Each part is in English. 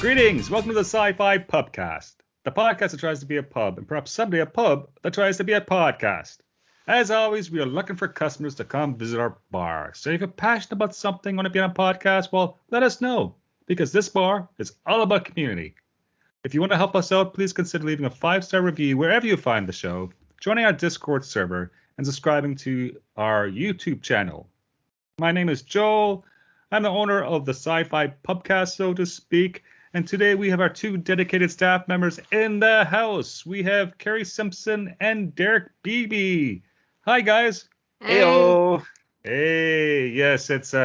Greetings! Welcome to the SciFi Pubcast, the podcast that tries to be a pub, and perhaps someday a pub that tries to be a podcast. As always, we are looking for customers to come visit our bar. So if you're passionate about something, want to be on a podcast, well, let us know, because this bar is all about community. If you want to help us out, please consider leaving a 5-star review wherever you find the show, joining our Discord server, and subscribing to our YouTube channel. My name is Joel. I'm the owner of the SciFi Pubcast, so to speak. And today we have our two dedicated staff members in the house. We have Carrie Simpson and Derek Beebe. Hi, guys. Heyo. Hey, yes, it's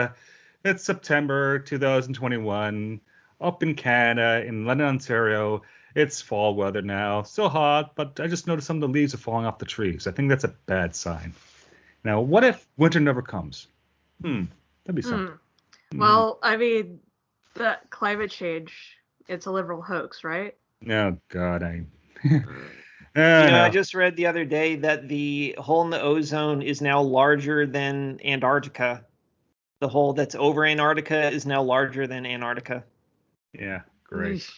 September 2021 up in Canada, in London, Ontario. It's fall weather now. Still hot, but I just noticed some of the leaves are falling off the trees. I think that's a bad sign. Now, what if winter never comes? That'd be something. Well, I mean, the climate change, it's a liberal hoax, right? Oh, God, I just read the other day that the hole in the ozone is now larger than Antarctica. The hole that's over Antarctica is now larger than Antarctica. Yeah, great.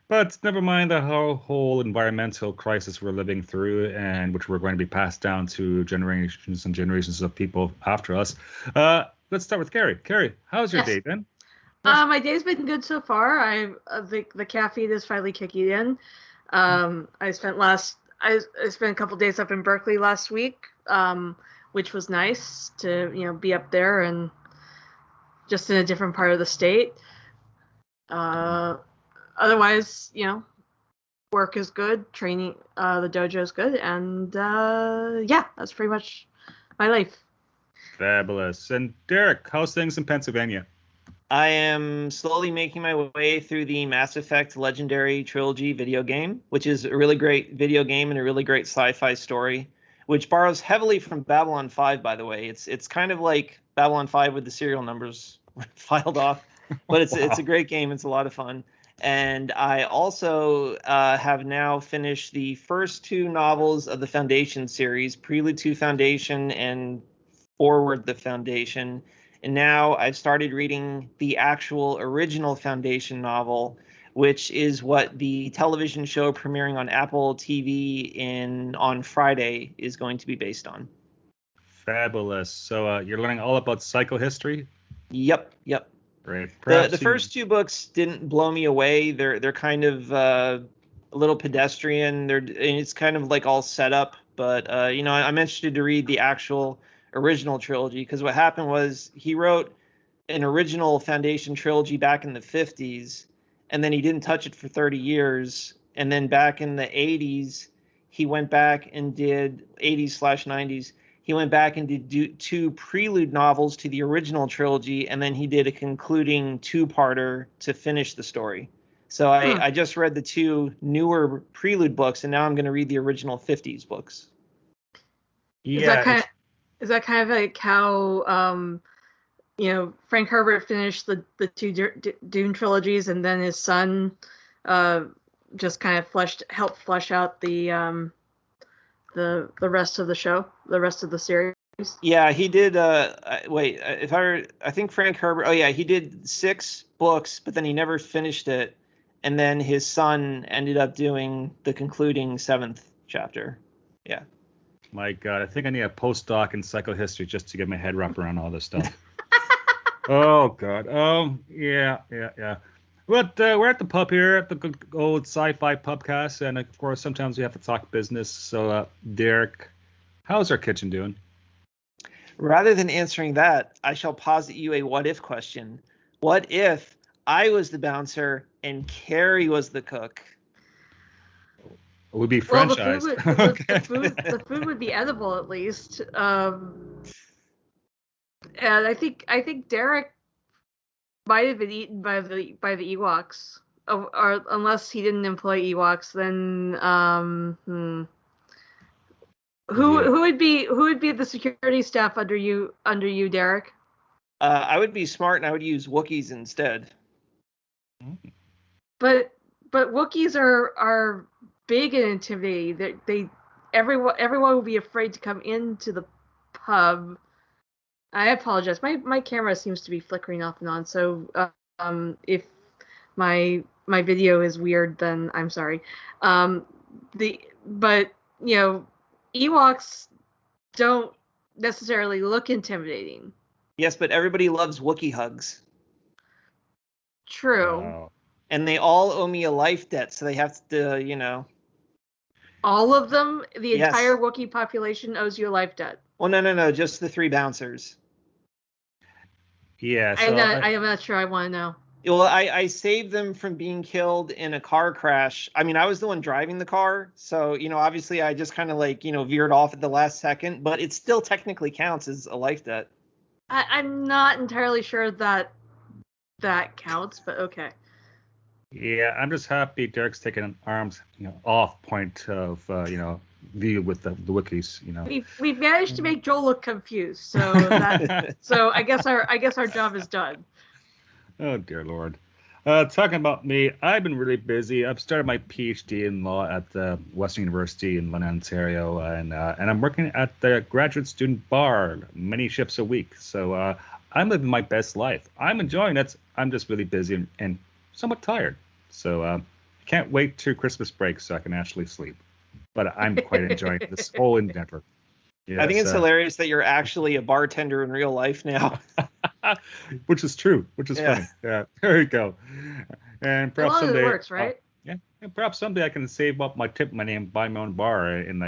But never mind the whole environmental crisis we're living through, and which we're going to be passed down to generations and generations of people after us. Let's start with Carrie. Carrie, how's your day been? My day's been good so far. The caffeine is finally kicking in. I spent a couple days up in Berkeley last week, which was nice to be up there and just in a different part of the state. Otherwise, work is good, training, the dojo is good, and that's pretty much my life. Fabulous. And Derek, how's things in Pennsylvania? I am slowly making my way through the Mass Effect Legendary Trilogy video game, which is a really great video game and a really great sci-fi story, which borrows heavily from Babylon 5, by the way. It's kind of like Babylon 5 with the serial numbers filed off, but it's a great game. It's a lot of fun. And I also have now finished the first 2 novels of the Foundation series, Prelude to Foundation and Forward the Foundation. And now I've started reading the actual original Foundation novel, which is what the television show premiering on Apple TV on Friday is going to be based on. Fabulous. So you're learning all about psychohistory? Yep. Great. The first 2 books didn't blow me away. They're kind of a little pedestrian. And it's kind of like all set up. But I'm interested to read the actual original trilogy, because what happened was he wrote an original Foundation trilogy back in the 50s, and then he didn't touch it for 30 years. And then back in the 80s, he went back and did 80s/90s. He went back and did 2 prelude novels to the original trilogy, and then he did a concluding 2-parter to finish the story. So I just read the 2 newer prelude books, and now I'm going to read the original 50s books. Yeah. Is that kind of like how Frank Herbert finished the 2 Dune trilogies, and then his son just kind of helped flesh out the rest of the show, the rest of the series? Yeah, he did. I think Frank Herbert. Oh yeah, he did 6 books, but then he never finished it, and then his son ended up doing the concluding 7th chapter. Yeah. My God, I think I need a postdoc in psychohistory just to get my head wrapped around all this stuff. Oh, God. Yeah. But we're at the pub here at the good old SciFi Pubcast, and of course, sometimes we have to talk business. So, Derek, how's our kitchen doing? Rather than answering that, I shall posit you a what-if question. What if I was the bouncer and Carrie was the cook? It would be franchised. Well, the food would be edible at least. And I think Derek might have been eaten by the Ewoks, or unless he didn't employ Ewoks. Then who would be the security staff under you, Derek? I would be smart and I would use Wookiees instead. But Wookiees are big and intimidating. Everyone will be afraid to come into the pub. I apologize. My camera seems to be flickering off and on. So if my video is weird, then I'm sorry. But Ewoks don't necessarily look intimidating. Yes, but everybody loves Wookiee hugs. True. And they all owe me a life debt, so they have to, All of them? The Yes. entire Wookiee population owes you a life debt. Well, no, just the 3 bouncers. Yeah, so I am not sure I want to know. Well, I saved them from being killed in a car crash. I mean, I was the one driving the car, so obviously I just kind of veered off at the last second, but it still technically counts as a life debt. I'm not entirely sure that counts, but okay. Yeah, I'm just happy Derek's taking an arm's off point of view with the Wookiees. We've managed to make Joel look confused, so so I guess our job is done. Oh dear Lord. Talking about me, I've been really busy. I've started my PhD in law at the Western University in London, Ontario, and I'm working at the graduate student bar many shifts a week. So I'm living my best life. I'm enjoying it. I'm just really busy and somewhat tired. So can't wait to Christmas break so I can actually sleep. But I'm quite enjoying this whole endeavor. Yes, I think it's hilarious that you're actually a bartender in real life now. Which is true, which is funny. Yeah, there you go. And perhaps someday it works, right? And perhaps someday I can save up tip money and buy my own bar in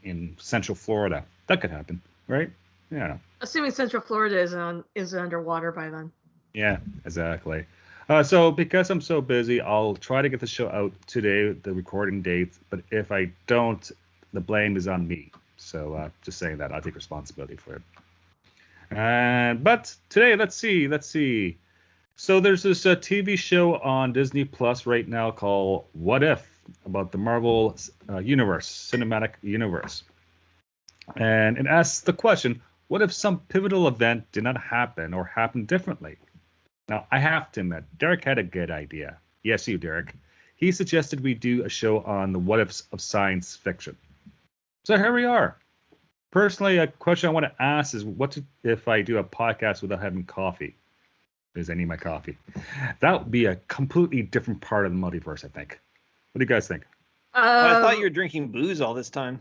in Central Florida. That could happen, right? Yeah. Assuming Central Florida is underwater by then. Yeah, exactly. So because I'm so busy, I'll try to get the show out today, the recording date. But if I don't, the blame is on me. So just saying that, I'll take responsibility for it. But today, let's see. So there's this TV show on Disney Plus right now called What If, about the Marvel cinematic universe. And it asks the question, what if some pivotal event did not happen or happened differently? Now, I have to admit, Derek had a good idea. Yes, you, Derek. He suggested we do a show on the what ifs of science fiction. So here we are. Personally, a question I want to ask is, what if I do a podcast without having coffee? Because I need my coffee. That would be a completely different part of the multiverse, I think. What do you guys think? I thought you were drinking booze all this time.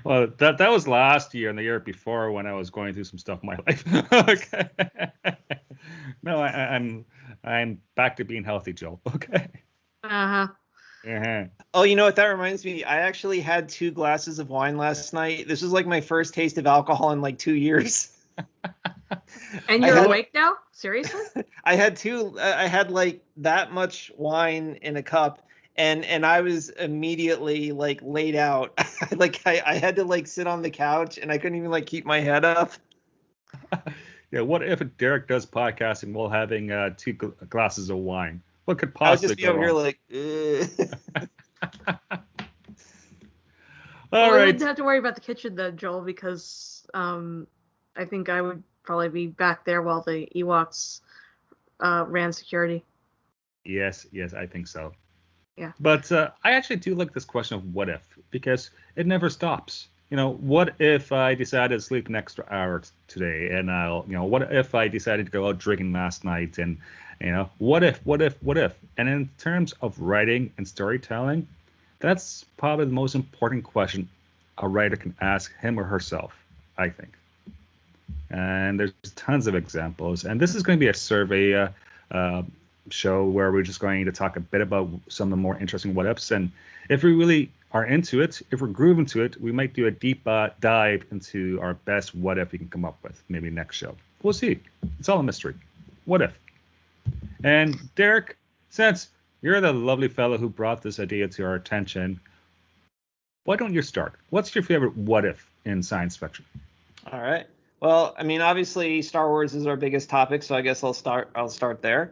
Well, that was last year and the year before when I was going through some stuff in my life. Okay. No, I'm back to being healthy, Joel. Okay. Uh-huh. Uh-huh. Oh, you know what? That reminds me. I actually had 2 glasses of wine last night. This was my first taste of alcohol in 2 years. And you're awake now? Seriously? I had that much wine in a cup. And I was immediately laid out. I had to sit on the couch and I couldn't even keep my head up. Yeah, what if Derek does podcasting while having 2 glasses of wine? What could possibly go wrong? I would just be over here All right. We wouldn't have to worry about the kitchen then, Joel, because I think I would probably be back there while the Ewoks ran security. Yes, I think so. Yeah. But I actually do like this question of what if, because it never stops. What if I decided to sleep an extra hour today, and what if I decided to go out drinking last night, and what if? And in terms of writing and storytelling, that's probably the most important question a writer can ask him or herself, I think. And there's tons of examples, and this is going to be a survey show where we're just going to talk a bit about some of the more interesting what ifs, and if we really are into it, if we're grooving to it, we might do a deep dive into our best what if we can come up with, maybe next show. We'll see. It's all a mystery. What if? And Derek, since you're the lovely fellow who brought this idea to our attention, why don't you start? What's your favorite what if in science fiction? All right. Well, I mean, obviously Star Wars is our biggest topic, so I guess I'll start there.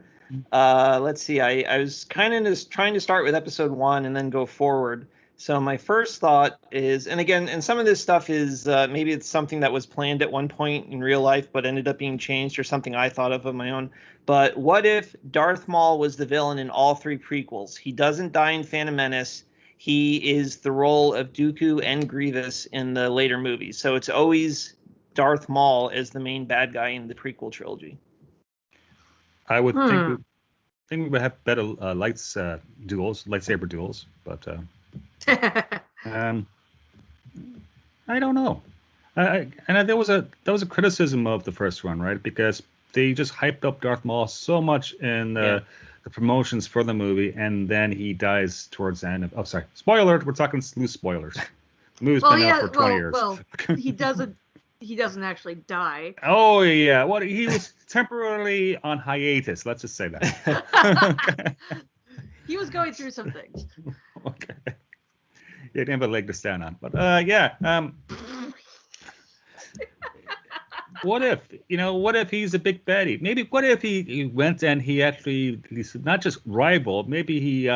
Let's see. I was kind of just trying to start with episode 1 and then go forward. So my first thought is, and some of this stuff is maybe it's something that was planned at one point in real life but ended up being changed, or something I thought of my own. But what if Darth Maul was the villain in all 3 prequels? He doesn't die in Phantom Menace. He is the role of Dooku and Grievous in the later movies. So it's always Darth Maul as the main bad guy in the prequel trilogy. I would think we would have better lightsaber duels, but I don't know. There was a criticism of the first one, right? Because they just hyped up Darth Maul so much in the promotions for the movie, and then he dies towards the end of. Oh, sorry, spoiler! We're talking loose spoilers. The movie's been out for 20 years. Well, he doesn't. He doesn't actually die. Oh yeah, well he was temporarily on hiatus. Let's just say that. He was going through some things. Okay. He didn't have a leg to stand on, but yeah. What if he's a big baddie? Maybe what if he went and he's not just rival, maybe he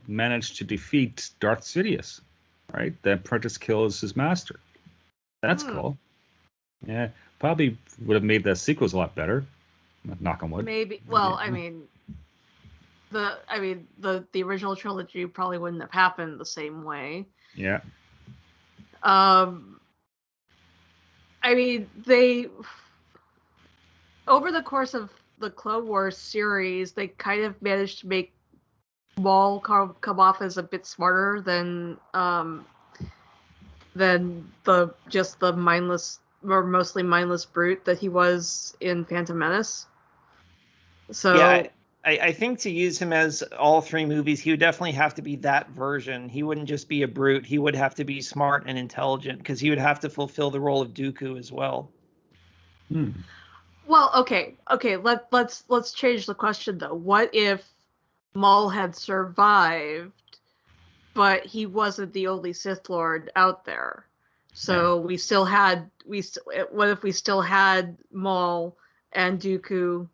managed to defeat Darth Sidious, right? The apprentice kills his master. That's cool. Yeah, probably would have made the sequels a lot better. Knock on wood. Maybe. Well, I mean, the original trilogy probably wouldn't have happened the same way. Yeah. I mean, they over the course of the Clone Wars series, they kind of managed to make Maul come off as a bit smarter than the mindless or mostly mindless brute that he was in Phantom Menace. So yeah, I think to use him as all three movies, he would definitely have to be that version. He wouldn't just be a brute. He would have to be smart and intelligent because he would have to fulfill the role of Dooku as well. Well, okay. Let's change the question though. What if Maul had survived, but he wasn't the only Sith Lord out there? So what if we still had Maul and Dooku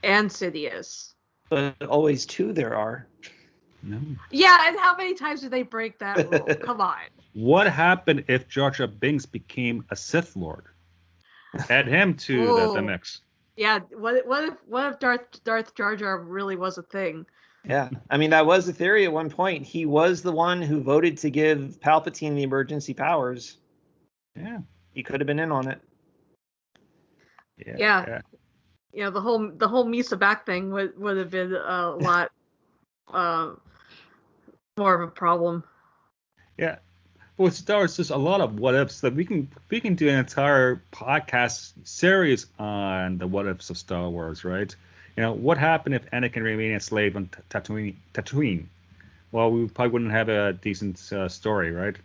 and Sidious? But always two there are. No. Yeah, and how many times did they break that rule? Come on. What happened if Jar Jar Binks became a Sith Lord? Add him to the mix. Yeah, what if Darth Jar Jar really was a thing? Yeah, I mean, that was the theory at one point. He was the one who voted to give Palpatine the emergency powers. Yeah. He could have been in on it. Yeah. You know, the whole Misa back thing would have been a lot more of a problem. Yeah. But with Star Wars, there's a lot of what ifs that we can do an entire podcast series on the what ifs of Star Wars, right? You know, what happened if Anakin remained a slave on Tatooine? Well, we probably wouldn't have a decent story, right?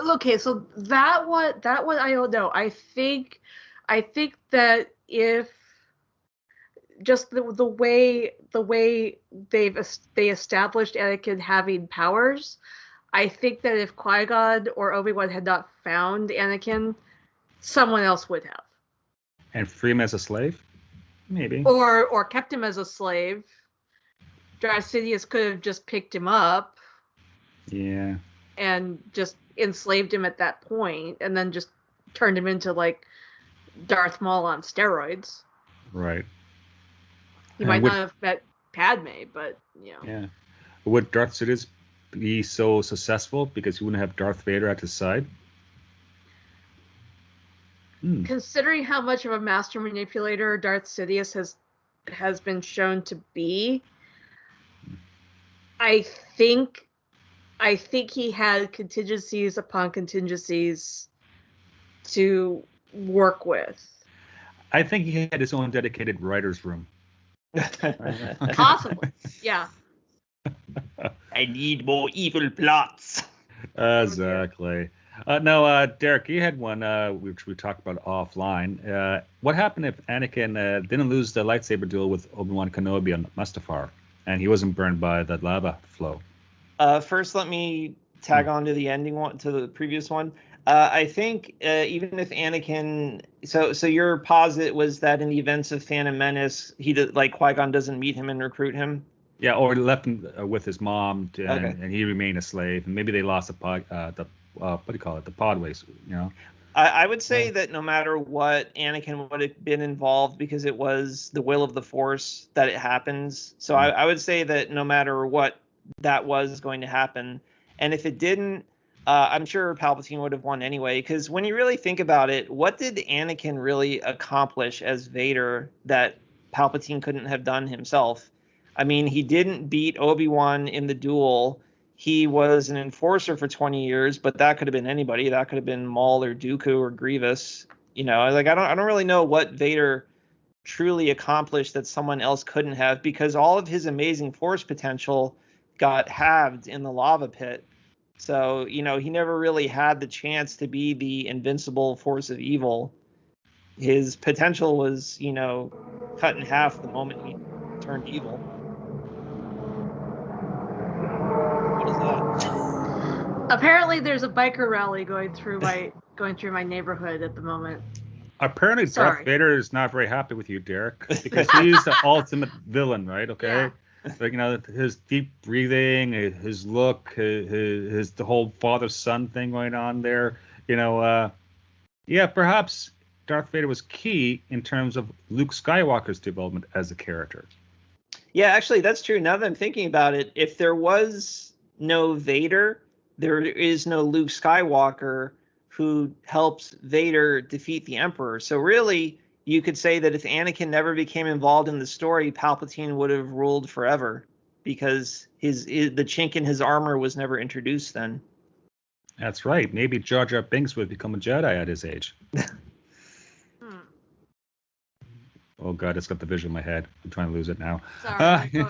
Okay, so that one I don't know. I think that if just the way they established Anakin having powers, I think that if Qui-Gon or Obi-Wan had not found Anakin, someone else would have. And free him as a slave? Maybe. Or kept him as a slave. Darth Sidious could have just picked him up. Yeah. And just enslaved him at that point, and then just turned him into like Darth Maul on steroids. Right. He might not have met Padme, but you know. Yeah. Would Darth Sidious be so successful because he wouldn't have Darth Vader at his side? Considering how much of a master manipulator Darth Sidious has been shown to be, I think he had contingencies upon contingencies to work with. I think he had his own dedicated writer's room. Possibly, yeah. I need more evil plots. Exactly. No, Derek, you had one which we talked about offline. What happened if Anakin didn't lose the lightsaber duel with Obi-Wan Kenobi on Mustafar, and he wasn't burned by the lava flow? First, let me tag on to the ending one, to the previous one. I think even if Anakin, so your posit was that in the events of Phantom Menace, Qui-Gon doesn't meet him and recruit him. Yeah, or he left him with his mom, and he remained a slave, and maybe they lost the what do you call it, the podways, you know. I would say that no matter what, Anakin would have been involved because it was the will of the Force that it happens. So I would say that no matter what, that was going to happen. And if it didn't, I'm sure Palpatine would have won anyway. Because when you really think about it, what did Anakin really accomplish as Vader that Palpatine couldn't have done himself. I mean, he didn't beat Obi-Wan in the duel. He was an enforcer for 20 years, but that could have been anybody. That could have been Maul or Dooku or Grievous. You know, like I don't really know what Vader truly accomplished that someone else couldn't have, because all of his amazing force potential got halved in the lava pit. So, you know, he never really had the chance to be the invincible force of evil. His potential was, you know, cut in half the moment he turned evil. What is that? Apparently, there's a biker rally going through my neighborhood at the moment. Apparently, Sorry. Darth Vader is not very happy with you, Derek, because he's the ultimate villain, right? Okay, like, you know, his deep breathing, his look, his the whole father-son thing going on there. You know, yeah, perhaps Darth Vader was key in terms of Luke Skywalker's development as a character. Yeah, actually, that's true. Now that I'm thinking about it, if there was no Vader, there is no Luke Skywalker who helps Vader defeat the Emperor. So really, you could say that if Anakin never became involved in the story, Palpatine would have ruled forever, because the chink in his armor was never introduced then. That's right. Maybe Jar Jar Binks would become a Jedi at his age. Oh God, it's got the vision in my head. I'm trying to lose it now. Sorry.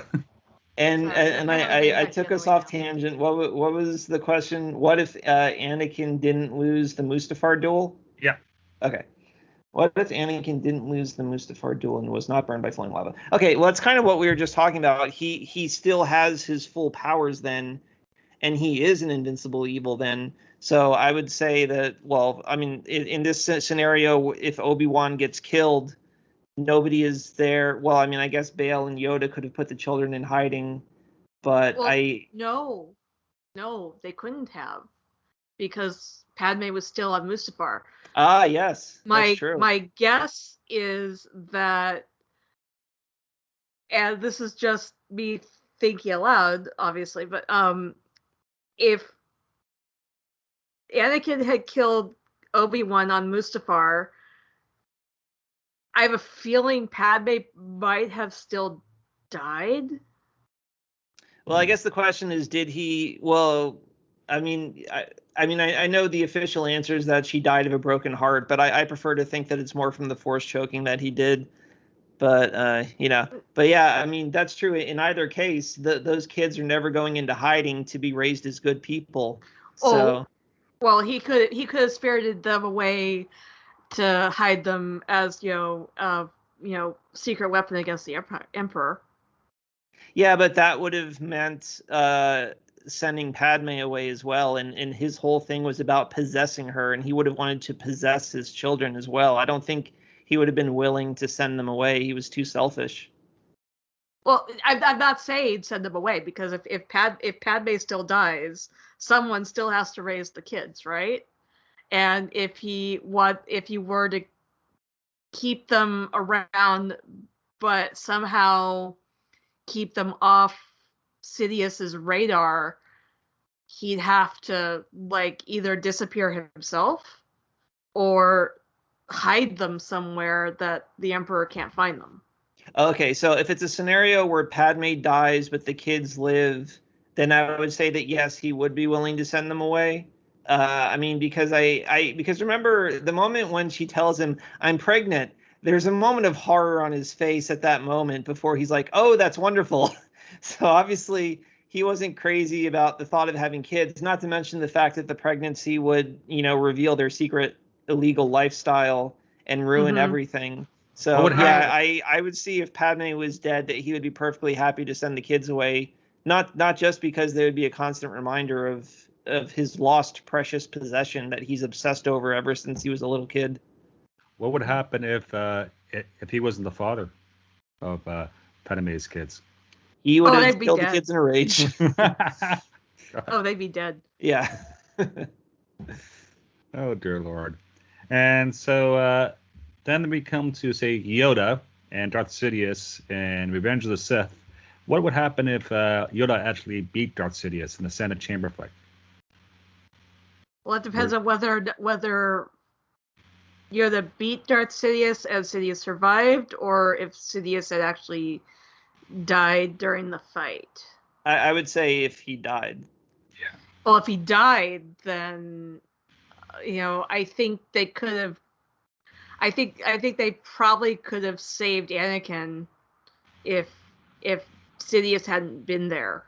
And I took us off tangent. What was the question? What if Anakin didn't lose the Mustafar duel? Yeah. Okay. What if Anakin didn't lose the Mustafar duel and was not burned by flowing lava? Okay, well, that's kind of what we were just talking about. He still has his full powers then, and he is an invincible evil then. So I would say that, well, I mean, in this scenario, if Obi-Wan gets killed, nobody is there. Well, I mean, I guess Bail and Yoda could have put the children in hiding, but no, they couldn't have, because Padme was still on Mustafar. Ah, yes, that's true. My guess is that, and this is just me thinking aloud, obviously, but if Anakin had killed Obi-Wan on Mustafar, I have a feeling Padme might have still died. Well, I guess the question is, did he? Well, I mean, I know the official answer is that she died of a broken heart, but I prefer to think that it's more from the force choking that he did. But you know, but yeah, I mean, that's true. In either case, those kids are never going into hiding to be raised as good people. So, well, he could have spirited them away to hide them as secret weapon against the Emperor. Yeah, but that would have meant sending Padme away as well, and his whole thing was about possessing her, and he would have wanted to possess his children as well. I don't think he would have been willing to send them away. He was too selfish. Well, I'm not saying send them away, because if Padme still dies, someone still has to raise the kids, right? And if you were to keep them around, but somehow keep them off Sidious's radar, he'd have to either disappear himself or hide them somewhere that the Emperor can't find them. Okay, so if it's a scenario where Padme dies but the kids live, then I would say that yes, he would be willing to send them away. I mean, because because remember the moment when she tells him, "I'm pregnant," there's a moment of horror on his face at that moment before he's like, "Oh, that's wonderful." So obviously he wasn't crazy about the thought of having kids, not to mention the fact that the pregnancy would, reveal their secret illegal lifestyle and ruin everything. So yeah, I would see if Padme was dead that he would be perfectly happy to send the kids away, not just because they would be a constant reminder of his lost precious possession that he's obsessed over ever since he was a little kid. What would happen if he wasn't the father of Padme's kids? He would have killed the kids in a rage. They'd be dead. Yeah. Oh dear Lord. And so then we come to, say, Yoda and Darth Sidious and Revenge of the Sith. What would happen if Yoda actually beat Darth Sidious in the Senate chamber fight? Well, it depends on whether Yoda beat Darth Sidious and Sidious survived, or if Sidious had actually died during the fight. I would say if he died. Yeah. Well, if he died, then I think they could have. I think they probably could have saved Anakin if Sidious hadn't been there.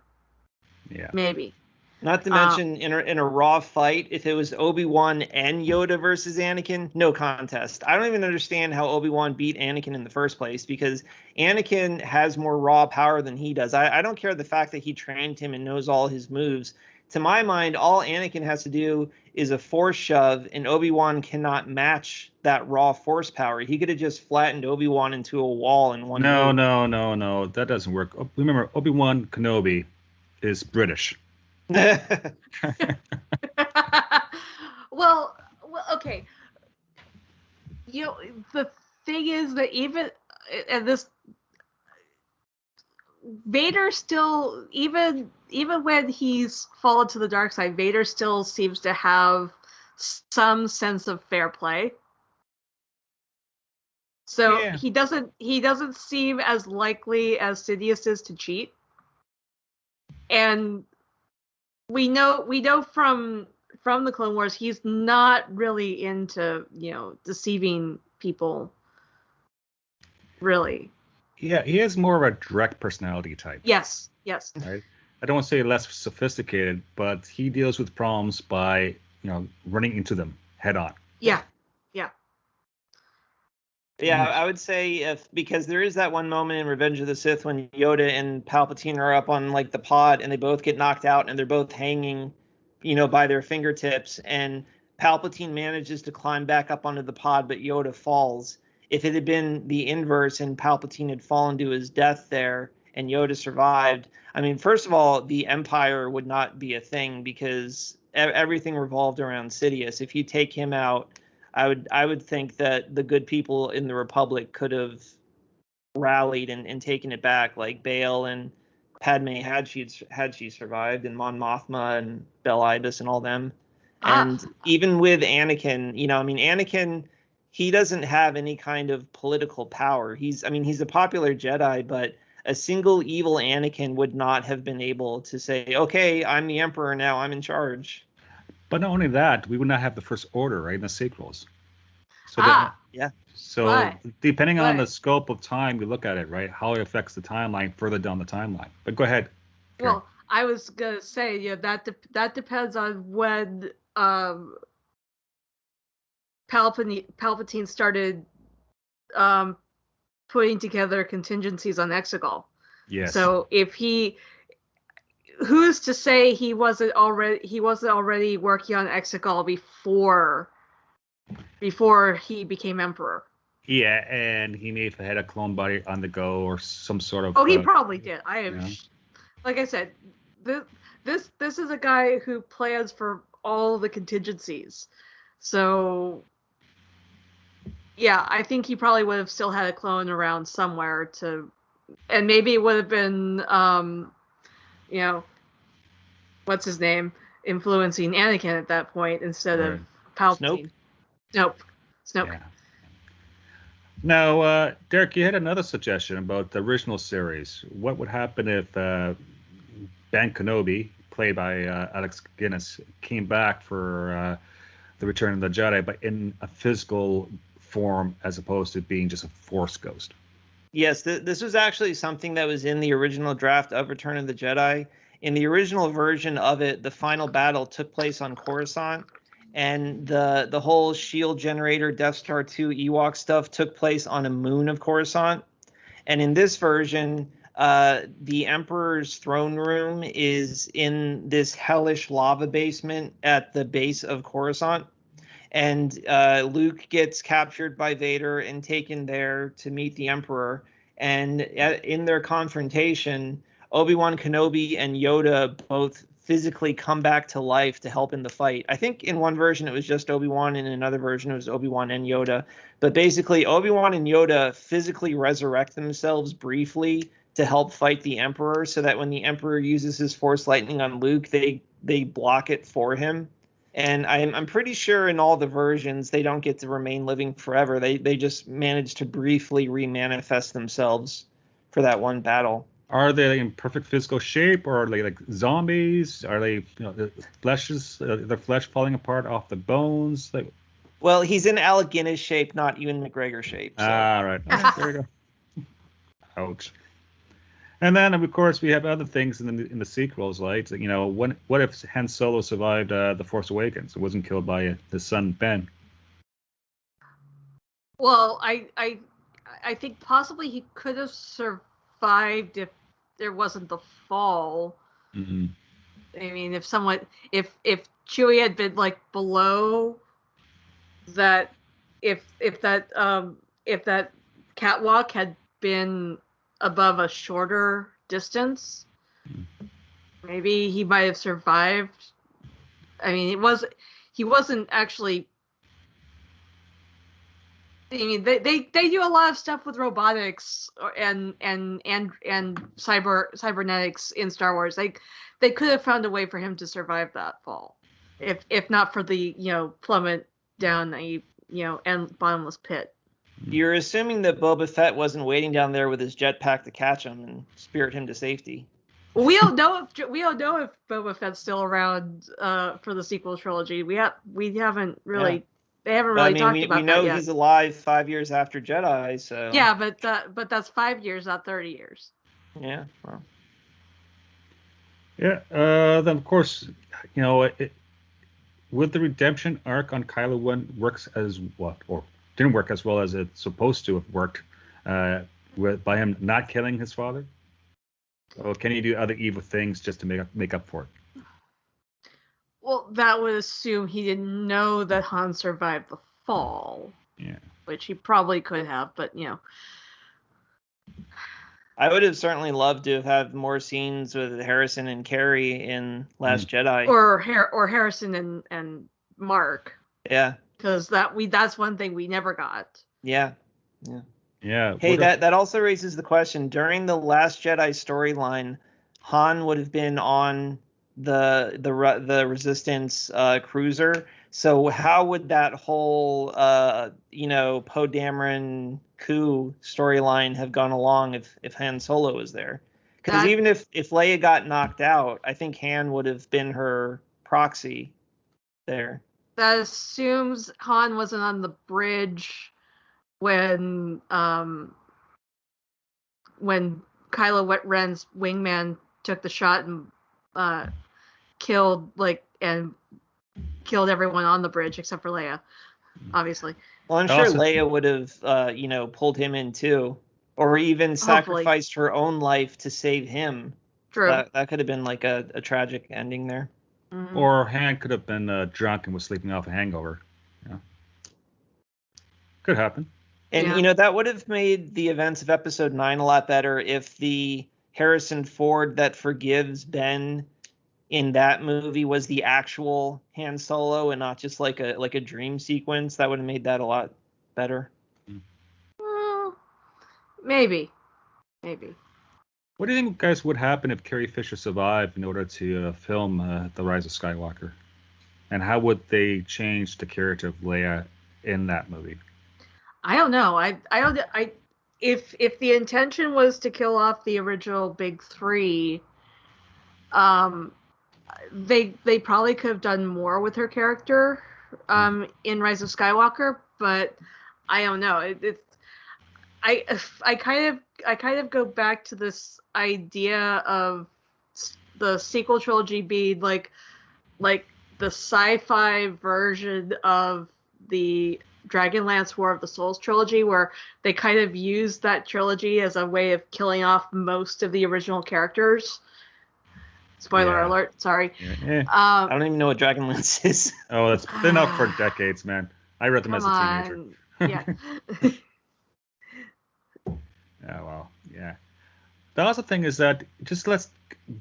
Yeah. Maybe. Not to mention, in a raw fight, if it was Obi-Wan and Yoda versus Anakin, no contest. I don't even understand how Obi-Wan beat Anakin in the first place, because Anakin has more raw power than he does. I don't care the fact that he trained him and knows all his moves. To my mind, all Anakin has to do is a force shove, and Obi-Wan cannot match that raw force power. He could have just flattened Obi-Wan into a wall in one move. No. That doesn't work. Remember, Obi-Wan Kenobi is British. well, okay. The thing is that even Vader still, even when he's fallen to the dark side, Vader still seems to have some sense of fair play. So Yeah. he doesn't seem as likely as Sidious is to cheat. And we know from the Clone Wars he's not really into, deceiving people. Really. Yeah, he has more of a direct personality type. Yes. Right? I don't want to say less sophisticated, but he deals with problems by, running into them head on. Yeah. Yeah, I would say because there is that one moment in Revenge of the Sith when Yoda and Palpatine are up on like the pod and they both get knocked out and they're both hanging, by their fingertips, and Palpatine manages to climb back up onto the pod, but Yoda falls. If it had been the inverse and Palpatine had fallen to his death there and Yoda survived, I mean, first of all, the Empire would not be a thing because everything revolved around Sidious. If you take him out, I would think that the good people in the Republic could have rallied and taken it back, like Bail and Padme had she survived, and Mon Mothma and Bel Ibis and all them. And even with Anakin, Anakin, he doesn't have any kind of political power. He's a popular Jedi, but a single evil Anakin would not have been able to say, okay, I'm the Emperor now, I'm in charge. But not only that, we would not have the First Order, right, in the sequels. So yeah. So depending on the scope of time we look at it, right, how it affects the timeline further down the timeline. But go ahead. Karen. Well, I was gonna say, that depends on when Palpatine started putting together contingencies on Exegol. Yes. So who's to say he wasn't already working on Exegol before he became Emperor? Yeah, and he may have had a clone body on the go or some sort of. Oh, he probably did. I am, like I said, this is a guy who plans for all the contingencies. So, yeah, I think he probably would have still had a clone around somewhere and maybe it would have been, what's his name, influencing Anakin at that point instead of Palpatine. Snoke. Yeah. Now, Derek, you had another suggestion about the original series. What would happen if Ben Kenobi, played by Alex Guinness, came back for the Return of the Jedi, but in a physical form as opposed to being just a Force ghost? Yes, this was actually something that was in the original draft of Return of the Jedi. In the original version of it, the final battle took place on Coruscant, and the whole shield generator, Death Star 2 Ewok stuff took place on a moon of Coruscant. And in this version, the Emperor's throne room is in this hellish lava basement at the base of Coruscant. And Luke gets captured by Vader and taken there to meet the Emperor. And in their confrontation, Obi-Wan Kenobi and Yoda both physically come back to life to help in the fight. I think in one version it was just Obi-Wan, and in another version it was Obi-Wan and Yoda. But basically, Obi-Wan and Yoda physically resurrect themselves briefly to help fight the Emperor, so that when the Emperor uses his Force lightning on Luke, they block it for him. And I'm pretty sure in all the versions they don't get to remain living forever. They just manage to briefly remanifest themselves for that one battle. Are they in perfect physical shape, or are they like zombies? Are they, the their flesh falling apart off the bones? Like, well, he's in Alec Guinness shape, not Ewan McGregor shape. So. Right. There you go. Ouch. And then, of course, we have other things in the sequels, right? What if Han Solo survived The Force Awakens and wasn't killed by his son Ben? Well, I think possibly he could have survived if there wasn't the fall. Mm-hmm. I mean, if Chewie had been like below that, if that catwalk had been above a shorter distance, maybe he might have survived. I mean, he wasn't actually. I mean, they do a lot of stuff with robotics and cybernetics in Star Wars. They could have found a way for him to survive that fall, if not for the plummet down the and bottomless pit. You're assuming that Boba Fett wasn't waiting down there with his jetpack to catch him and spirit him to safety. We don't know if Boba Fett's still around for the sequel trilogy. We haven't really. Yeah. They haven't really talked about that yet. We know he's alive 5 years after Jedi, so. Yeah, but that's 5 years, not 30 years. Yeah. Well. Yeah. Then of course, would the redemption arc on Kylo Ren works as what, or didn't work as well as it's supposed to have worked, by him not killing his father? Or can he do other evil things just to make up for it? Well, that would assume he didn't know that Han survived the fall. Yeah. Which he probably could have, but I would have certainly loved to have more scenes with Harrison and Carrie in Last Jedi. Or Harrison and Mark. Yeah. Because that's one thing we never got. Yeah. Yeah. Yeah. Hey, that also raises the question. During the Last Jedi storyline, Han would have been on the Resistance cruiser. So how would that whole Poe Dameron coup storyline have gone along if Han Solo was there? Because even if Leia got knocked out, I think Han would have been her proxy there. That assumes Han wasn't on the bridge when Kylo Ren's wingman took the shot and killed everyone on the bridge except for Leia, obviously. Well, I'm sure Leia would have pulled him in too, or even sacrificed her own life to save him. True. That could have been like a tragic ending there. Mm-hmm. Or Han could have been drunk and was sleeping off a hangover. Yeah. Could happen. And, that would have made the events of Episode 9 a lot better if the Harrison Ford that forgives Ben in that movie was the actual Han Solo and not just like a dream sequence. That would have made that a lot better. Maybe. What do you think, guys, would happen if Carrie Fisher survived in order to film The Rise of Skywalker? And how would they change the character of Leia in that movie? I don't know. If the intention was to kill off the original big three, they probably could have done more with her character in Rise of Skywalker, but I don't know. I kind of go back to this idea of the sequel trilogy being like the sci-fi version of the Dragonlance War of the Souls trilogy, where they kind of used that trilogy as a way of killing off most of the original characters. Spoiler alert, sorry. Yeah. I don't even know what Dragonlance is. Oh, it's been out for decades, man. I read them as a teenager. Yeah. Oh, well, yeah. The other thing is that just let's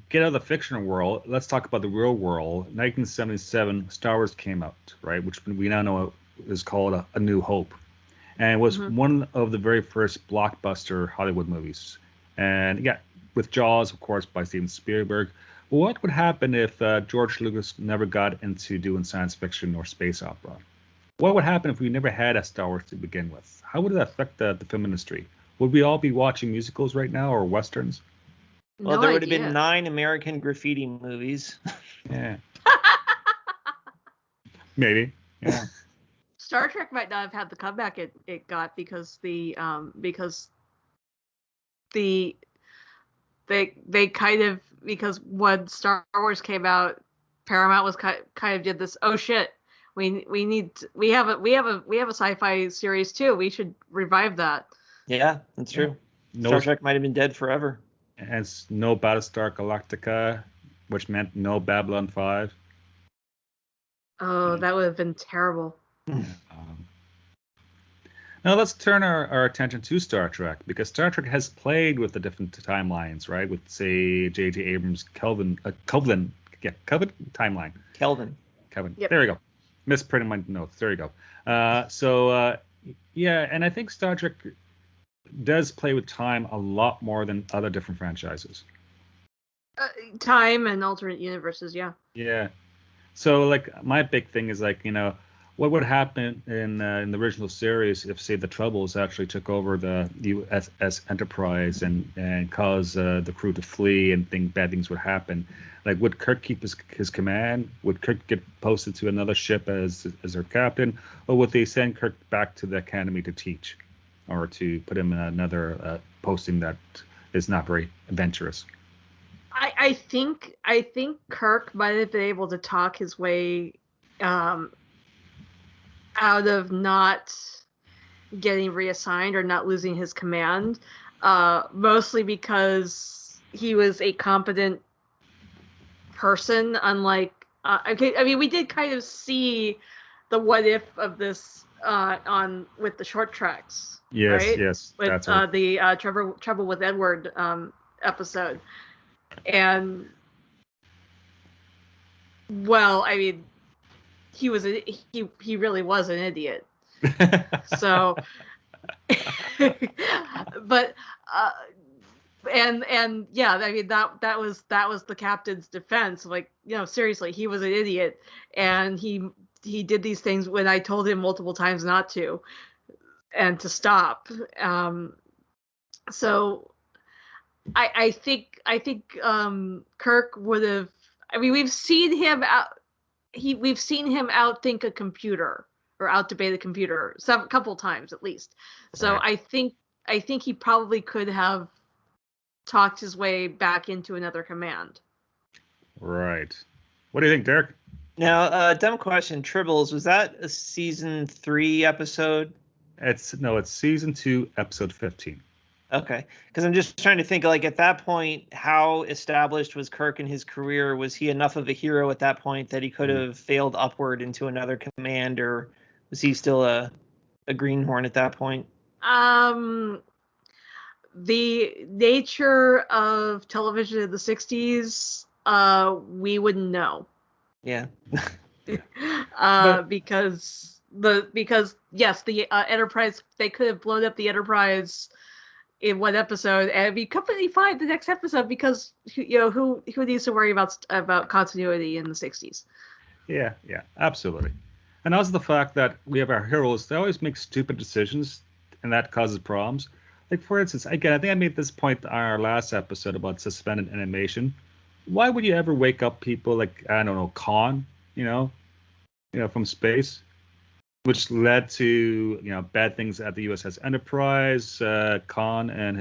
get out of the fictional world. Let's talk about the real world. 1977, Star Wars came out, right? Which we now know is called A New Hope. And it was one of the very first blockbuster Hollywood movies. And yeah, with Jaws, of course, by Steven Spielberg. What would happen if George Lucas never got into doing science fiction or space opera? What would happen if we never had a Star Wars to begin with? How would it affect the film industry? Would we all be watching musicals right now or westerns? Well, No there would have been idea. 9 American Graffiti movies. Yeah, maybe. Yeah. Star Trek might not have had the comeback it got because the they kind of, because when Star Wars came out, Paramount was kind of did this, oh shit, we have a sci-fi series too, we should revive that. Yeah, that's true. No, Star Trek might have been dead forever. and no Battlestar Galactica, which meant no Babylon 5. Oh, that would have been terrible. Um, Now let's turn our attention to Star Trek, because Star Trek has played with the different timelines, right? With, say, J.J. Abrams' Kelvin timeline. Kelvin. Yep. There we go. Misprinting my notes. There you go. Yeah, and I think Star Trek does play with time a lot more than other different franchises. Time and alternate universes, yeah. Yeah. So, like, my big thing is, like, what would happen in the original series if, say, the Troubles actually took over the USS Enterprise and caused the crew to flee and bad things would happen? Like, would Kirk keep his command? Would Kirk get posted to another ship as their captain? Or would they send Kirk back to the academy to teach? Or to put him in another posting that is not very adventurous? I think Kirk might have been able to talk his way out of not getting reassigned or not losing his command, mostly because he was a competent person, unlike we did kind of see the what if of this on with the short tracks. Yes, right? yes, With that's right. the Trouble with Edward episode. And well, I mean, he really was an idiot. So, but and yeah, I mean that was the captain's defense. Like, seriously, he was an idiot, and he did these things when I told him multiple times not to, and to stop. So I think Kirk would have. I mean, we've seen him outthink a computer or outdebate a computer a couple times at least. So right. I think he probably could have talked his way back into another command. Right. What do you think, Derek? Now, dumb question. Tribbles, was that a season 3 episode? It's season 2, episode 15. Okay, because I'm just trying to think, like, at that point, how established was Kirk in his career? Was he enough of a hero at that point that he could have failed upward into another command, or was he still a greenhorn at that point? The nature of television in the 60s, we wouldn't know. Yeah. Because yes, the Enterprise, they could have blown up the Enterprise in one episode and be completely fine the next episode, because who needs to worry about continuity in the 60s? Yeah, absolutely. And also the fact that we have our heroes, they always make stupid decisions, and that causes problems. Like, for instance, again, I think I made this point on our last episode about suspended animation. Why would you ever wake up people like, I don't know, Khan, from space, which led to bad things at the USS Enterprise, Khan and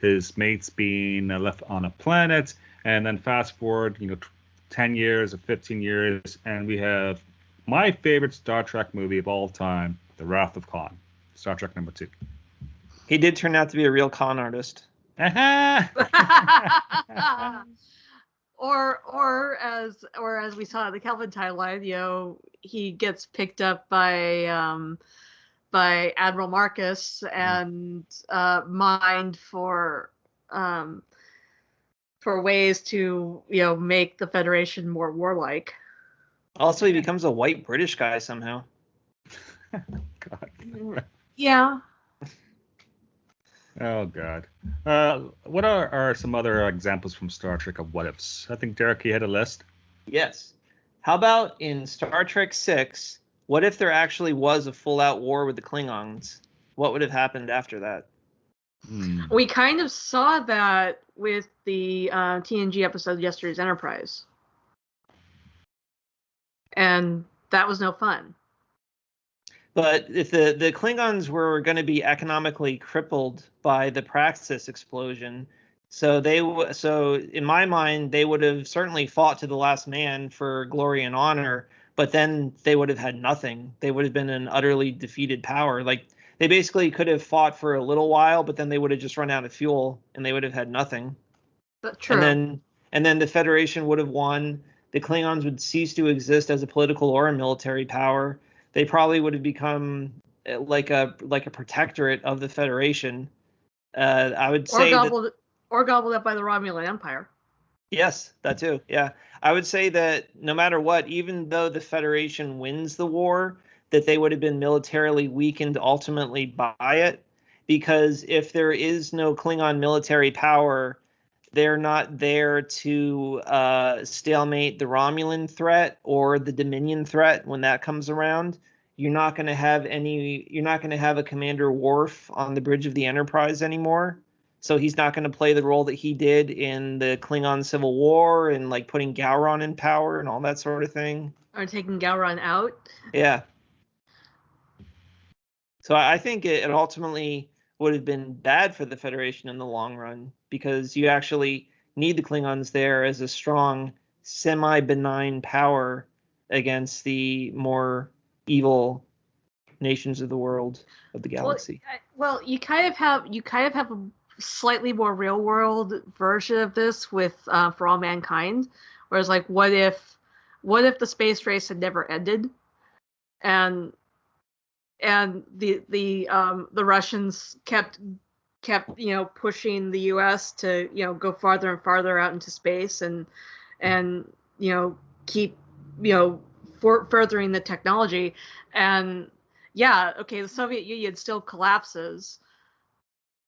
his mates being left on a planet, and then fast forward 10 years or 15 years, and we have my favorite Star Trek movie of all time, The Wrath of Khan, Star Trek number 2. He did turn out to be a real con artist. Or as we saw in the Kelvin timeline, he gets picked up by Admiral Marcus and mined for ways to make the Federation more warlike. Also, he becomes a white British guy somehow. God. Yeah. Oh God. What are some other examples from Star Trek of what ifs? I think Derek, you had a list. Yes. How about in Star Trek 6, what if there actually was a full-out war with the Klingons? What would have happened after that? We kind of saw that with the TNG episode Yesterday's Enterprise. And that was no fun. But if the Klingons were going to be economically crippled by the Praxis explosion, so in my mind they would have certainly fought to the last man for glory and honor, but then they would have had nothing. They would have been an utterly defeated power. Like they basically could have fought for a little while, but then they would have just run out of fuel and they would have had nothing. That's true. And then the Federation would have won. The Klingons would cease to exist as a political or a military power. They probably would have become like a protectorate of the Federation. I would say or gobbled up by the Romulan Empire. Yes, that too. Yeah, I would say that no matter what, even though the Federation wins the war, that they would have been militarily weakened ultimately by it, because if there is no Klingon military power, they're not there to stalemate the Romulan threat or the Dominion threat when that comes around. You're not going to have a Commander Worf on the bridge of the Enterprise anymore. So he's not going to play the role that he did in the Klingon Civil War and like putting Gowron in power and all that sort of thing. Or taking Gowron out. Yeah. So I think it ultimately would have been bad for the Federation in the long run, because you actually need the Klingons there as a strong, semi-benign power against the more evil nations of the world, of the galaxy. Well, you kind of have a slightly more real world version of this with For All Mankind, whereas like what if the space race had never ended, and the Russians kept pushing the U.S. to go farther and farther out into space and keep furthering the technology, and the Soviet Union still collapses,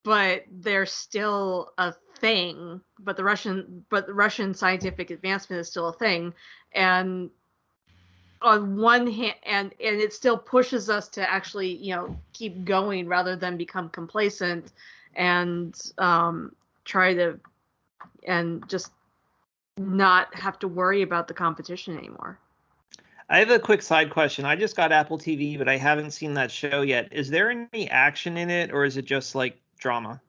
but they're still a thing. But the Russian scientific advancement is still a thing, and on one hand, and it still pushes us to actually keep going rather than become complacent and try to and just not have to worry about the competition anymore. I have a quick side question. I just got Apple TV, but I haven't seen that show yet. Is there any action in it, or is it just like drama?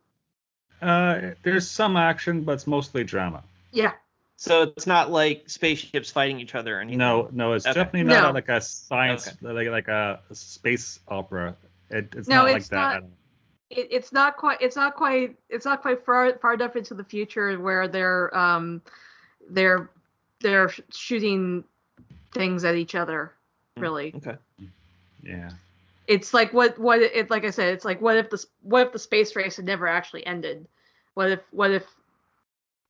There's some action, but it's mostly drama. Yeah. So it's not like spaceships fighting each other or anything. No, it's definitely not like a science, like a space opera. It's not like that. It's not quite far enough into the future where they're shooting things at each other, really. Okay. Yeah. It's like like I said, it's like what if the space race had never actually ended? What if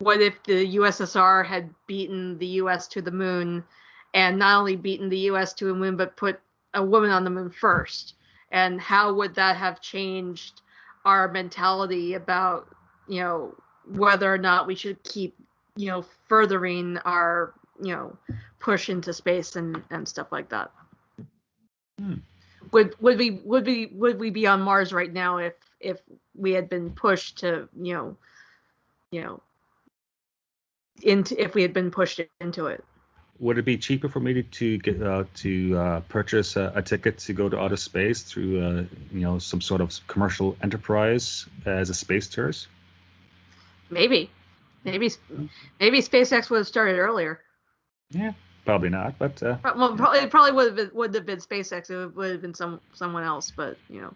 the USSR had beaten the US to the moon, and not only beaten the US to the moon, but put a woman on the moon first? And how would that have changed our mentality about, whether or not we should keep, furthering our, push into space and stuff like that? Would we be on Mars right now if we had been pushed to, if we had been pushed into it? Would it be cheaper for me to get to purchase a ticket to go to outer space through some sort of commercial enterprise as a space tourist? Maybe SpaceX would have started earlier. Yeah, probably not, but it probably wouldn't have been SpaceX. It would have been someone else. But Yeah.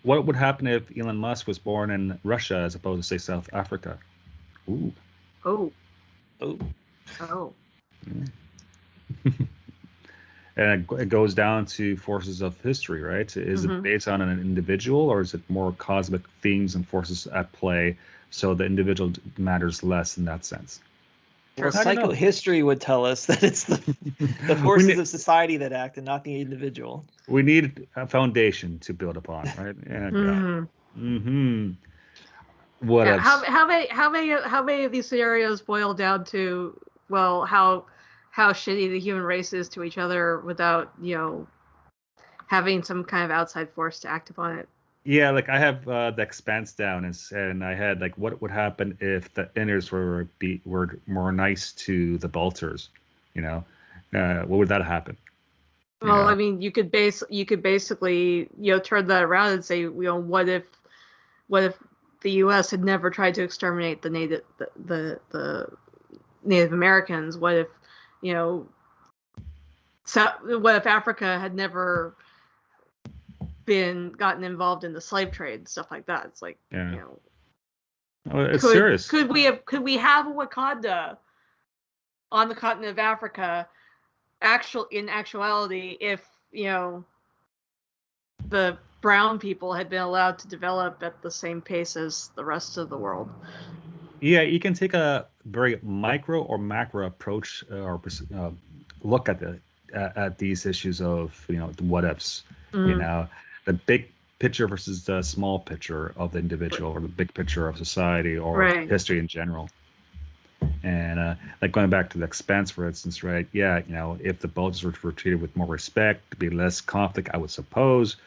What would happen if Elon Musk was born in Russia as opposed to, say, South Africa? Ooh. Oh. Yeah. And it goes down to forces of history, right? Is it based on an individual, or is it more cosmic themes and forces at play, so the individual matters less in that sense? Well, psychohistory would tell us that it's the forces of society that act and not the individual. We need a foundation to build upon, right? Yeah. What Yeah, else? how many of these scenarios boil down to, well, how shitty the human race is to each other without, having some kind of outside force to act upon it. Yeah, like I have the Expanse down, and I had like what would happen if the inners were more nice to the bolters, you know? What would that happen? You Well, I know? mean, you could basically, turn that around and say, what if the U.S. had never tried to exterminate the Native Americans? What if, you know, what if Africa had never gotten involved in the slave trade, stuff like that? It's like, Yeah. you know, Oh, it's serious. could we have a Wakanda on the continent of Africa in actuality if, the brown people had been allowed to develop at the same pace as the rest of the world? Yeah, you can take a very micro or macro approach or look at these issues of the what ifs. You Mm. know, the big picture versus the small picture of the individual, or the big picture of society or Right. history in general. And like going back to the Expanse, for instance, right? Yeah, if the Belgians were treated with more respect, to be less conflict, I would suppose.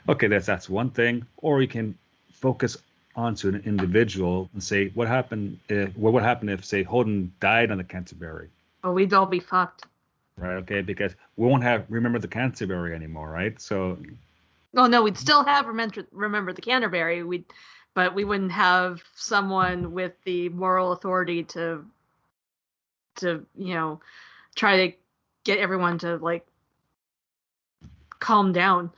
Okay, that's one thing. Or you can focus onto an individual and say, what would happen if, say, Holden died on the Canterbury, Well, we'd all be fucked. right? Okay, because we won't remember the Canterbury anymore, right? So Oh no, we'd still have remember the Canterbury. But we wouldn't have someone with the moral authority to try to get everyone to like calm down.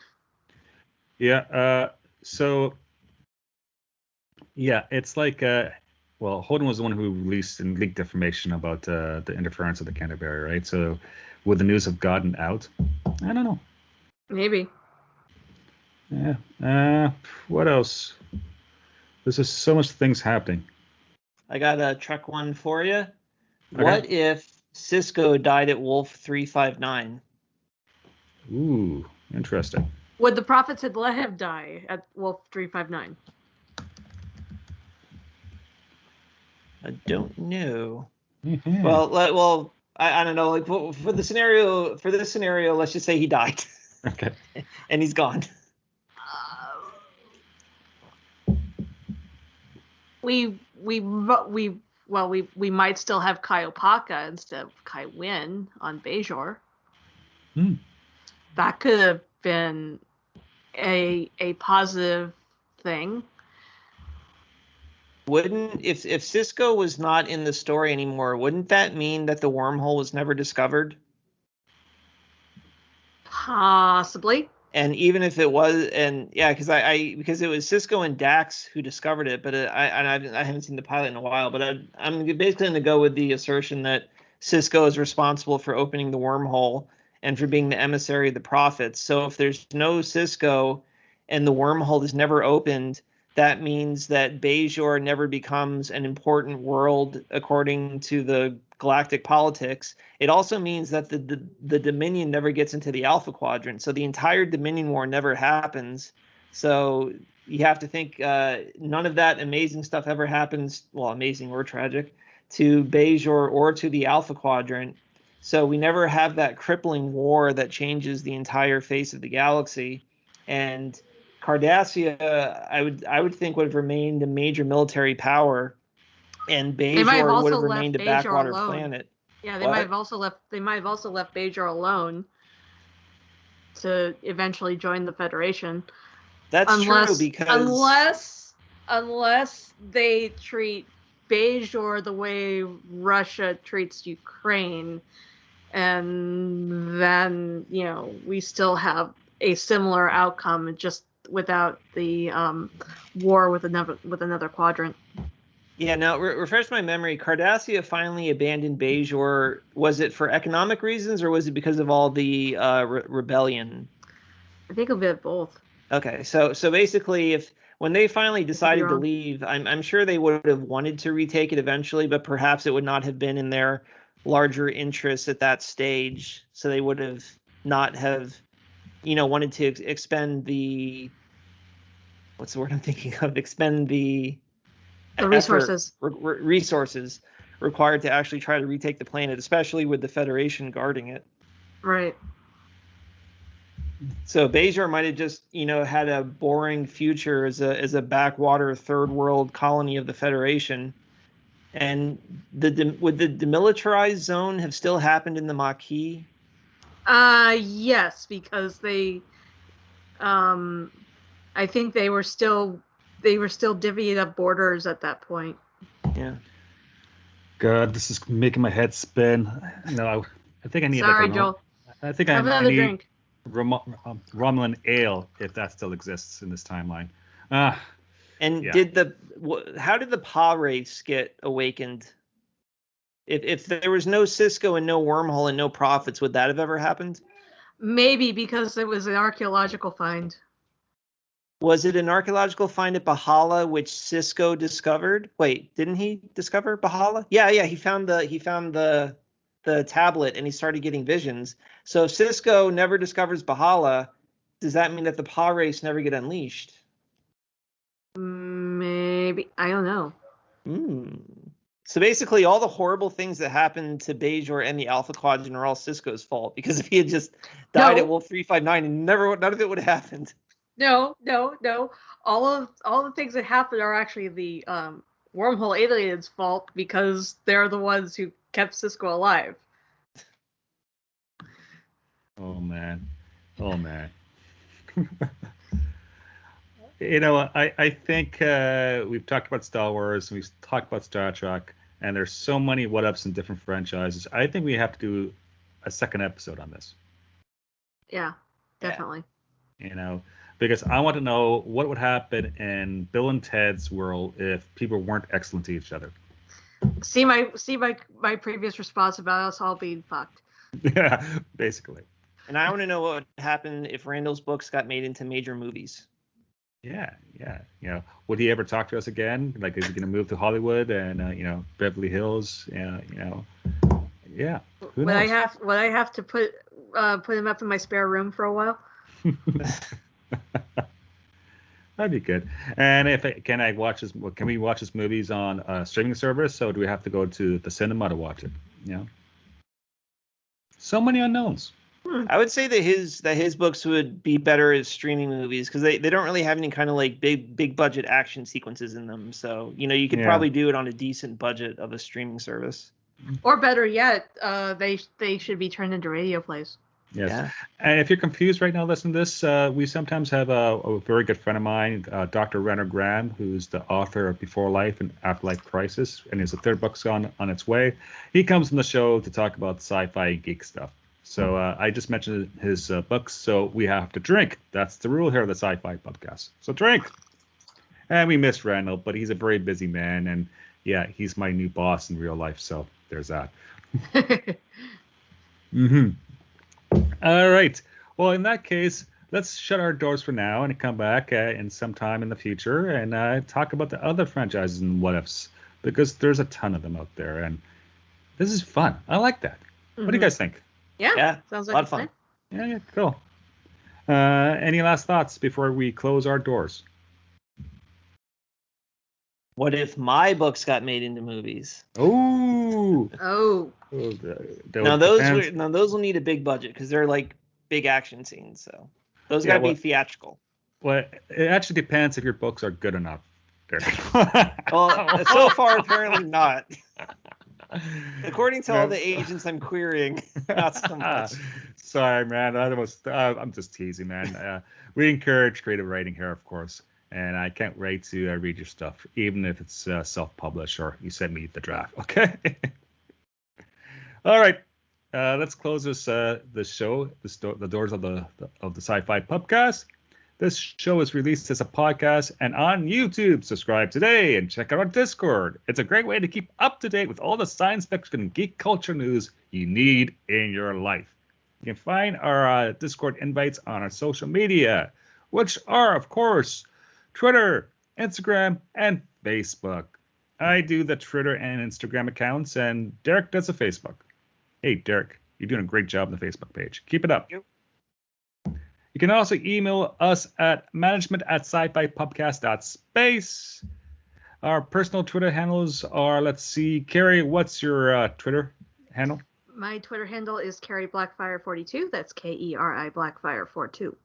yeah, so yeah, it's like well, Holden was the one who released and leaked information about the interference of the Canterbury, right? So would the news have gotten out? I don't know. Maybe. Yeah. What else? There's just so much things happening. I got a truck one for you. Okay. What if Cisco died at Wolf 359? Ooh, interesting. Would the prophets had let him die at Wolf 359? I don't know. Mhm. Well, I don't know. Like for this scenario, let's just say he died. Okay. And he's gone. We might still have Kai Opaka instead of Kai Wynn on Bajor. Hmm. That could have been a positive thing. Wouldn't if Cisco was not in the story anymore, wouldn't that mean that the wormhole was never discovered? Possibly. And even if it was, and yeah, because it was Cisco and Dax who discovered it, but I haven't seen the pilot in a while, but I'm basically going to go with the assertion that Cisco is responsible for opening the wormhole and for being the emissary of the prophets. So if there's no Cisco and the wormhole is never opened, that means that Bajor never becomes an important world according to the galactic politics. It also means that the Dominion never gets into the Alpha Quadrant. So the entire Dominion War never happens. So you have to think none of that amazing stuff ever happens, well, amazing or tragic, to Bajor or to the Alpha Quadrant. So we never have that crippling war that changes the entire face of the galaxy. And Cardassia, I would think, would have remained a major military power, and Bajor would have remained a backwater planet. Yeah, they might have also left Bajor alone to eventually join the Federation. That's true, because unless they treat Bajor the way Russia treats Ukraine, and then we still have a similar outcome, just without the war with another quadrant. Yeah, now refresh my memory. Cardassia finally abandoned Bajor. Was it for economic reasons, or was it because of all the rebellion? I think a bit of both. Okay, so basically, when they finally decided to leave, I'm sure they would have wanted to retake it eventually, but perhaps it would not have been in their larger interests at that stage. So they would have not have, wanted to expend the, what's the word I'm thinking of? Expend the The resources. Resources required to actually try to retake the planet, especially with the Federation guarding it. Right. So Bajor might have just, had a boring future as a backwater third world colony of the Federation. And would the demilitarized zone have still happened in the Maquis? Yes, because they, I think they were still divvying up borders at that point. Yeah. God, this is making my head spin. I think I need Sorry, like Joel. I think Have I another need drink. Romulan ale if that still exists in this timeline. And Yeah. how did the Pa race get awakened? If there was no Cisco and no wormhole and no prophets, would that have ever happened? Maybe because it was an archaeological find. Was it an archaeological find at Bahala which Cisco discovered? Wait, didn't he discover Bahala? Yeah, he found the tablet and he started getting visions. So if Cisco never discovers Bahala, does that mean that the Pa race never get unleashed? Maybe. I don't know. So basically, all the horrible things that happened to Bajor and the Alpha Quadrant are all Cisco's fault, because if he had just died at Wolf 359, and none of it would have happened. No. All the things that happened are actually the wormhole aliens' fault, because they're the ones who kept Cisco alive. Oh man. I think we've talked about Star Wars, and we've talked about Star Trek, and there's so many what-ups in different franchises. I think we have to do a second episode on this. Yeah, definitely. Because I want to know what would happen in Bill and Ted's world if people weren't excellent to each other. See my previous response about us all being fucked. Yeah, basically. And I want to know what would happen if Randall's books got made into major movies. Yeah. Would he ever talk to us again? Like, is he going to move to Hollywood and Beverly Hills? Yeah. Who knows? Would I have to put him up in my spare room for a while? That'd be good. And can we watch his movies on a streaming service? Or do we have to go to the cinema to watch it? So many unknowns. I would say that his books would be better as streaming movies, because they don't really have any kind of like big budget action sequences in them. So you could probably do it on a decent budget of a streaming service. Or better yet, they should be turned into radio plays. Yes. Yeah. And if you're confused right now listening to this, we sometimes have a very good friend of mine, Dr. Renner Graham, who's the author of Before Life and Afterlife Crisis, and his third book's on its way. He comes on the show to talk about sci-fi geek stuff. So I just mentioned his books, so we have to drink. That's the rule here of the SciFi Pubcast. So drink. And we miss Randall, but he's a very busy man, and yeah, he's my new boss in real life, so there's that. All right. Well, in that case, let's shut our doors for now and come back in some time in the future and talk about the other franchises and what-ifs, because there's a ton of them out there, and this is fun. I like that. What do you guys think? Yeah, sounds like a lot of fun. Yeah, cool. Any last thoughts before we close our doors? What if my books got made into movies? Oh. Now those will need a big budget, because they're like big action scenes. So those got to be theatrical. Well, it actually depends if your books are good enough. Well, so far apparently not. According to all the agents I'm querying, not so much. Sorry, man. I'm just teasing, man. We encourage creative writing here, of course. And I can't wait to read your stuff, even if it's self-published or you send me the draft. Okay. All right. Let's close this show. The doors of the SciFi Pubcast. This show is released as a podcast and on YouTube. Subscribe today and check out our Discord. It's a great way to keep up to date with all the science fiction and geek culture news you need in your life. You can find our Discord invites on our social media, which are, of course, Twitter, Instagram, and Facebook. I do the Twitter and Instagram accounts, and Derek does the Facebook. Hey, Derek, you're doing a great job on the Facebook page. Keep it up. Yep. You can also email us at management@scifipubcast.space. Our personal Twitter handles are, let's see, Carrie, what's your Twitter handle? My Twitter handle is Carrie Blackfire42. That's Keri Blackfire42.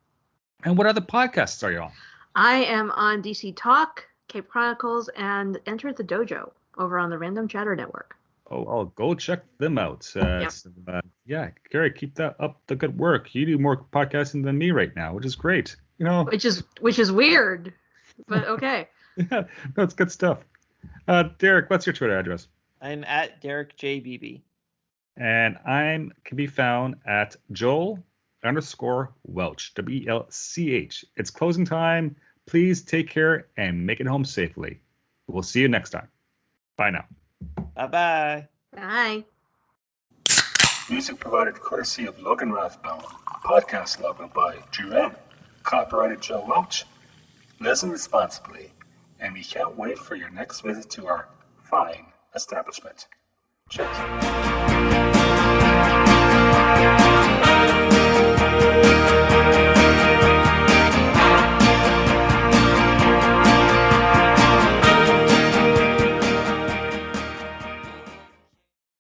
And what other podcasts are you on? I am on DC Talk, Cape Chronicles, and Enter the Dojo over on the Random Chatter Network. Oh, I'll go check them out. Yep. Yeah, Carrie, keep that up the good work. You do more podcasting than me right now, which is great. You know, Which is weird, but okay. yeah, no, it's good stuff. Derek, what's your Twitter address? I'm at Derek J. Beebe. And can be found at Joel_Welch, WELCH. It's closing time. Please take care and make it home safely. We'll see you next time. Bye now. Bye-bye. Bye. Music provided courtesy of Logan Rathbone. Podcast logo by Duran. Copyrighted Joe Welch. Listen responsibly, and we can't wait for your next visit to our fine establishment. Cheers.